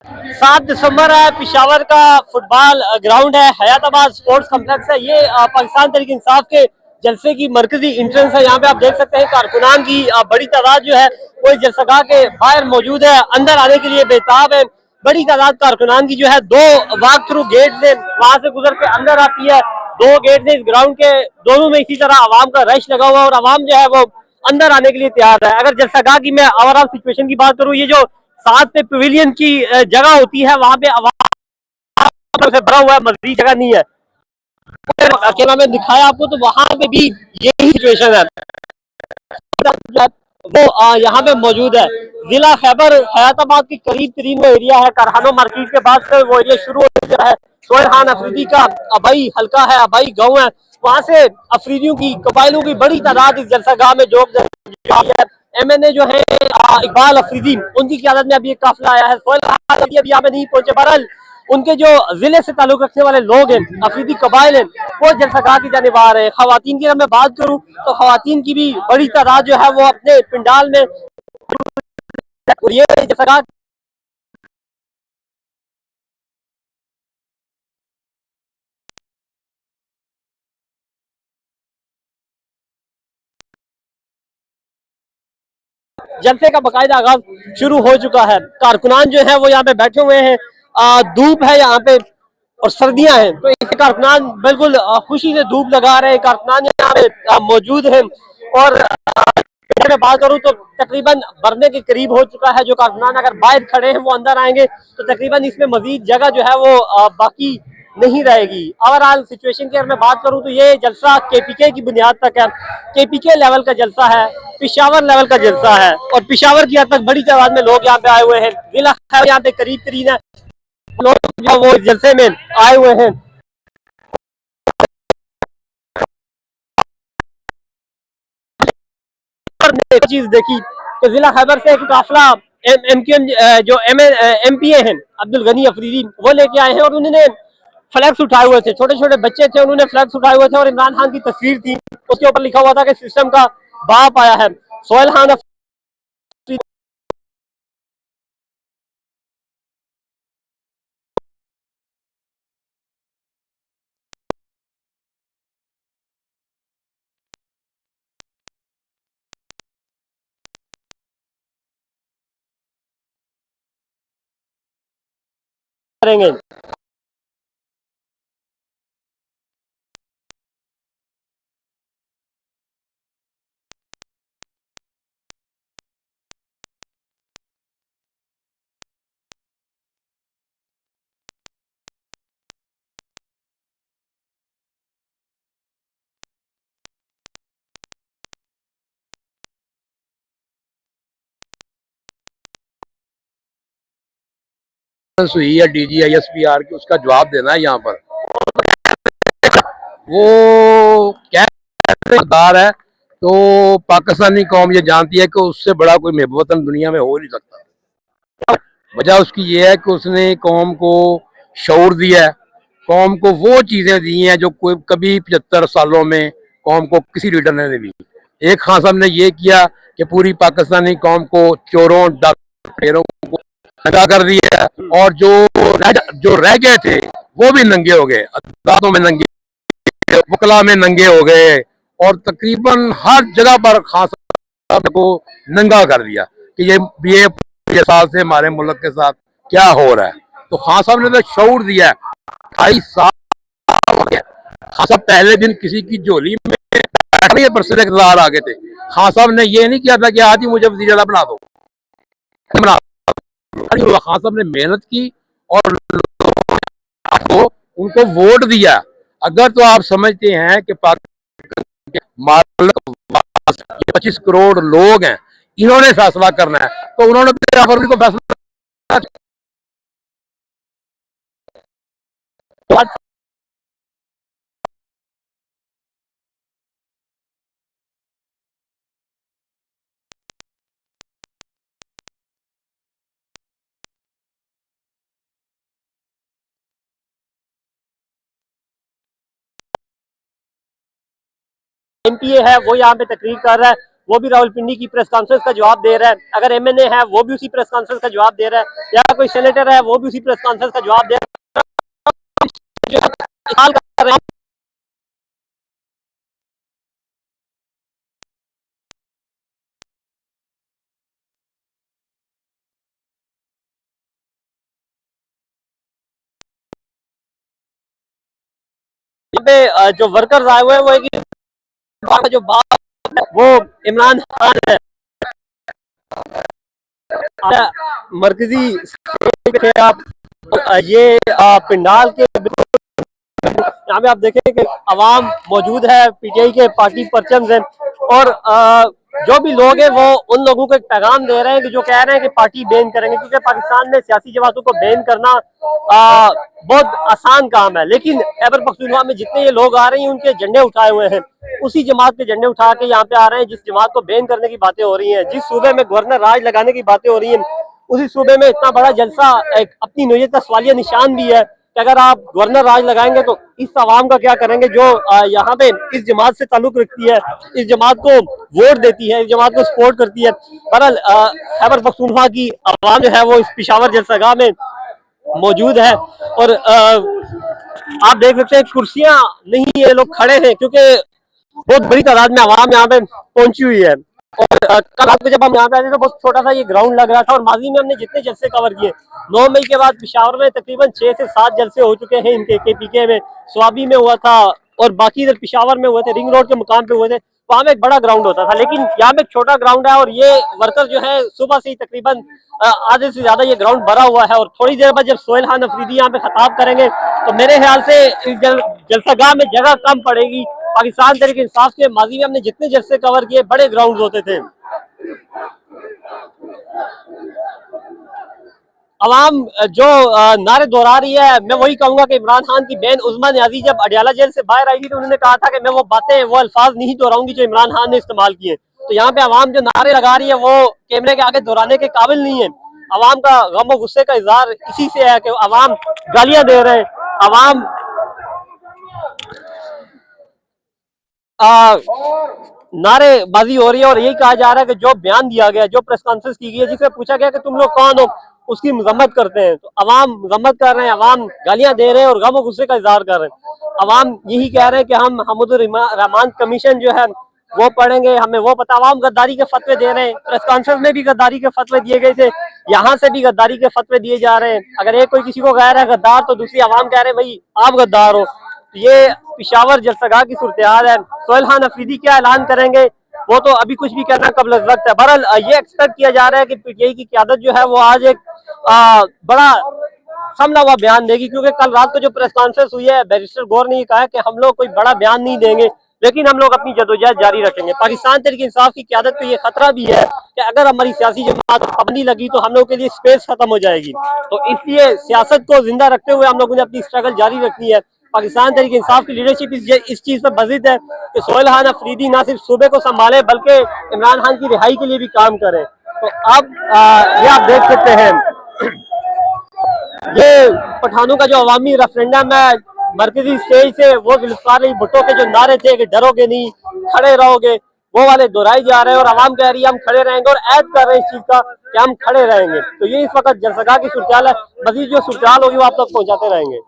7 दिसंबर है, पिशावर का football ground है, हयाताबाद स्पोर्ट्स कॉम्प्लेक्स है। ये पाकिस्तान तहरीक इंसाफ के जलसे की मरकजी इंट्रेंस है। यहाँ पे आप देख सकते हैं कारकुनान की बड़ी तादाद जो है वो जलसगाह के बाहर मौजूद है, अंदर आने के लिए बेताब है। बड़ी तादाद कारकुनान की जो है दो वॉक थ्रू गेट से वहां से गुजर के अंदर आती है। दो गेट से इस ग्राउंड के दोनों में इसी तरह आवाम का रश लगा हुआ है और आवाम जो है वो अंदर आने के लिए तैयार है। अगर जलसगाह की मैं ओवरऑल सिचुएशन की बात करूँ, ये जो साथ पे पवेलियन की जगह होती है वहां पे आवाम से भरा हुआ है, मजदूर जगह नहीं है। अकेला में दिखाया आपको तो वहां पे भी यही सिचुएशन है, वो यहाँ पे मौजूद है। जिला खैबर हयाताबाद के करीब तरीन वो एरिया है, कारखानों मार्केट के बाद से वो एरिया शुरू हो गया है। सोहेल खान अफरीदी का अबई हल्का है, अबई गाँव है, वहां से अफरीदियों की कबाइलों की बड़ी तादाद इस जलसागाह में जोग है। MNA जो है इकबाल अफरीदी, उनकी क़यादत में अभी एक काफिला आया है। सोहेल खान अभी यहाँ पे नहीं पहुंचे, बहरहाल उनके जो जिले से ताल्लुक रखने वाले लोग हैं, अफरीदी कबाइल हैं, वो जलसगाह की जानिब आ रहे हैं। खवातीन की अगर मैं बात करूं तो खवातीन की भी बड़ी तादाद जो है वो अपने पिंडाल में, और ये जलसगाह जलसे का बाकायदा आगाज शुरू हो चुका है। कारकुनान जो है वो यहाँ पे बैठे हुए हैं, धूप है यहाँ पे और सर्दियां हैं, तो इस कारकुनान बिल्कुल खुशी से धूप लगा रहे हैं। कारकुनान यहाँ पे मौजूद हैं और मैं बात करूं तो तकरीबन भरने के करीब हो चुका है। जो कारकुनान अगर बाहर खड़े हैं वो अंदर आएंगे तो तकरीबन इसमें मजीद जगह जो है वो बाकी नहीं रहेगी। ओवरऑल सिचुएशन की अगर मैं बात करूं तो ये जलसा KPK की बुनियाद तक है, KPK लेवल का जलसा है, पिशावर लेवल का जलसा है और पिशावर की हद तक बड़ी तादाद में लोग यहाँ पे आए हुए हैं। जिला यहाँ पे करीब तरीन है लोग जो वो जलसे में आए हुए हैं। एक चीज देखी तो जिला खैबर से एक काफिला MQM जो MPA हैं अब्दुल गनी अफरीदी, वो लेके आए हैं और उन्होंने फ्लैग्स उठाए हुए थे। छोटे छोटे बच्चे थे, उन्होंने फ्लैग्स उठाए हुए थे और इमरान खान की तस्वीर थी, उसके ऊपर लिखा हुआ था कि सिस्टम का बाप आया है। सोहेल खान अफरीदी करेंगे। हुई है DGISPR की, उसका जवाब देना है यहाँ पर। वो क्या सरदार है तो पाकिस्तानी कौम ये जानती है कि उससे बड़ा कोई महबूब वतन दुनिया में हो नहीं सकता। वजह उसकी ये है कि उसने कौम को शऊर दिया है, कौम को वो चीजें दी हैं जो कोई कभी 75 सालों में कौम को किसी लीडर ने नहीं दी। एक खान साहब ने ये किया कि पूरी पाकिस्तानी कौम को चोरों डाकुओं को नंगा कर दिया और जो रह गए थे वो भी नंगे हो गए, अदालतों में नंगे, वकला में नंगे हो गए और तकरीबन हर जगह पर खान साहब को नंगा कर दिया कि ये साल से हमारे मुल्क के साथ क्या हो रहा है। तो खान साहब ने तो शऊर दिया है। 28 साल हो गया, खान साहब पहले दिन किसी की झोली में बैठने पर सिर इक़्तिदार आ गए थे। खान साहब ने ये नहीं किया था कि आज ही मुझे वज़ीर आला बना दो, बना दो। खान साहब ने मेहनत की और आपको उनको वोट दिया। अगर तो आप समझते हैं कि मालिक 25 करोड़ लोग हैं, इन्होंने फैसला करना है, तो उन्होंने फरवरी को फैसला। MPA है वो यहाँ पे तकरीर कर रहा है। वो भी रावलपिंडी की प्रेस कॉन्फ्रेंस का जवाब दे रहा है, अगर MNA है वो भी उसी प्रेस कॉन्फ्रेंस का जवाब दे रहा है, या कोई सेनेटर है वो भी उसी प्रेस कॉन्फ्रेंस का जवाब दे रहा है। यहाँ पे जो वर्कर्स आए हुए हैं वो एक जो बात है वो इमरान खान है, मरकजी थे आप ये पिंडाल के यहाँ पे आप देखें कि अवाम मौजूद है, PTI के पार्टी परचम्स हैं, और जो भी लोग हैं वो उन लोगों को एक पैगाम दे रहे हैं कि जो कह रहे हैं कि पार्टी बैन करेंगे, क्योंकि पाकिस्तान में सियासी जमातों को बैन करना बहुत आसान काम है, लेकिन खैबर पख्तूनख्वा में जितने ये लोग आ रहे हैं उनके झंडे उठाए हुए हैं, उसी जमात के झंडे उठा के यहाँ पे आ रहे हैं जिस जमात को बैन करने की बातें हो रही हैं, जिस सूबे में गवर्नर राज लगाने की बातें हो रही हैं, उसी सूबे में इतना बड़ा जलसा एक अपनी नौयत का सवालिया निशान भी है कि अगर आप गवर्नर राज लगाएंगे तो इस आवाम का क्या करेंगे जो यहाँ पे इस जमात से ताल्लुक रखती है, इस जमात को वोट देती है, इस जमात को सपोर्ट करती है। बहरहाल खैबर पख्तूनख्वा की आवाम जो है वो इस पेशावर जलसागाह में मौजूद है, और आप देख सकते हैं कुर्सियां नहीं ये लोग खड़े हैं क्योंकि बहुत बड़ी तादाद में आवाम यहाँ पे पहुंची हुई है। और कल रात को जब हम यहाँ पे आए थे तो बहुत छोटा सा ये ग्राउंड लग रहा था, और माजी में हमने जितने जलसे कवर किए, 9 मई के बाद पेशावर में तकरीबन 6 से 7 जलसे हो चुके हैं इनके KPK में, स्वाबी में हुआ था, और बाकी इधर पेशावर में हुए थे, रिंग रोड के मुकाम पे हुए थे, वहाँ में एक बड़ा ग्राउंड होता था, लेकिन यहाँ पे एक छोटा ग्राउंड है, और ये वर्कर जो है सुबह से ही तकरीबन आधे से ज्यादा ये ग्राउंड भरा हुआ है, और थोड़ी देर बाद जब सोहेल खान अफरीदी यहाँ पे खिताब करेंगे तो मेरे ख्याल से इस जलसागाह में जगह कम पड़ेगी। पाकिस्तान तहरीक इंसाफ के माजी में हमने जितने जलसे कवर किए बड़े ग्राउंड होते थे। अवाम जो नारे दोहरा रही है, मैं वही कहूंगा कि इमरान खान की बहन उस्मा न्याजी जब अडियाला जेल से बाहर आई थी तो उन्होंने कहा था कि मैं वो बातें वो अल्फाज नहीं दोहराऊंगी जो इमरान खान ने इस्तेमाल किए। तो यहाँ पे अवाम जो नारे लगा रही है वो कैमरे के आगे दोहराने के काबिल नहीं है। अवाम का गम और गुस्से का इजहार इसी से है कि अवाम गालियां दे रहे हैं, अवाम नारेबाजी हो रही है, और यही कहा जा रहा है कि जो बयान दिया गया, जो प्रेस कॉन्फ्रेंस की गई है जिसमें पूछा गया कि तुम लोग कौन हो, उसकी मजम्मत करते हैं, तो अवाम मजम्मत कर रहे हैं, अवाम गालियां दे रहे हैं और गम और गुस्से का इजहार कर रहे हैं। अवाम यही कह रहे हैं कि हम हमदुर रहमान कमीशन जो है वो पढ़ेंगे, हमें वो पता। अवाम गद्दारी के फतवे दे रहे हैं, प्रेस कॉन्फ्रेंस में भी गद्दारी के फतवे दिए गए थे, यहाँ से भी गद्दारी के फतवे दिए जा रहे हैं। अगर एक कोई किसी को कह रहा है गद्दार तो दूसरी अवाम कह रहे हैं भाई आप गद्दार हो। तो ये पेशावर जलसागाह की सूरत-ए-हाल है। सोहेल खान अफरीदी क्या ऐलान करेंगे वो तो अभी कुछ भी कहना कबल वक्त है। बहरहाल ये एक्सपेक्ट किया जा रहा है कि PTI की क़यादत जो है वो आज एक बड़ा समझा हुआ बयान देगी, क्योंकि कल रात को जो प्रेस कॉन्फ्रेंस हुई है बैरिस्टर गौर ने कहा कि हम लोग कोई बड़ा बयान नहीं देंगे, लेकिन हम लोग अपनी जदोजहद जारी रखेंगे। पाकिस्तान तहरीक इंसाफ की क़यादत को ये खतरा भी है कि अगर हमारी सियासी जमात पाबंदी लगी तो हम लोग के लिए स्पेस खत्म हो जाएगी। तो इसलिए सियासत को जिंदा रखते हुए हम लोगों ने अपनी स्ट्रगल जारी रखनी है। पाकिस्तान तहरीक इंसाफ की लीडरशिप इस चीज पर बजिद है कि सोहेल खान अफरीदी ना सिर्फ सूबे को संभाले बल्कि इमरान खान की रिहाई के लिए भी काम करे। तो अब ये आप देख सकते हैं ये पठानों का जो अवामी रेफरेंडम है, मरकजी स्टेज से वो जुल्फकार अली भुट्टो के जो नारे थे कि डरोगे नहीं खड़े रहोगे, वो वाले दोहराए जा रहे हैं, और आवाम कह रही है हम खड़े रहेंगे, और ऐद कर रहे हैं इस चीज का कि हम खड़े रहेंगे। तो ये इस वक्त जलसागाह की सूरत-ए-हाल है, मजीद जो सूरत-ए-हाल होगी वो आप तक पहुंचाते रहेंगे।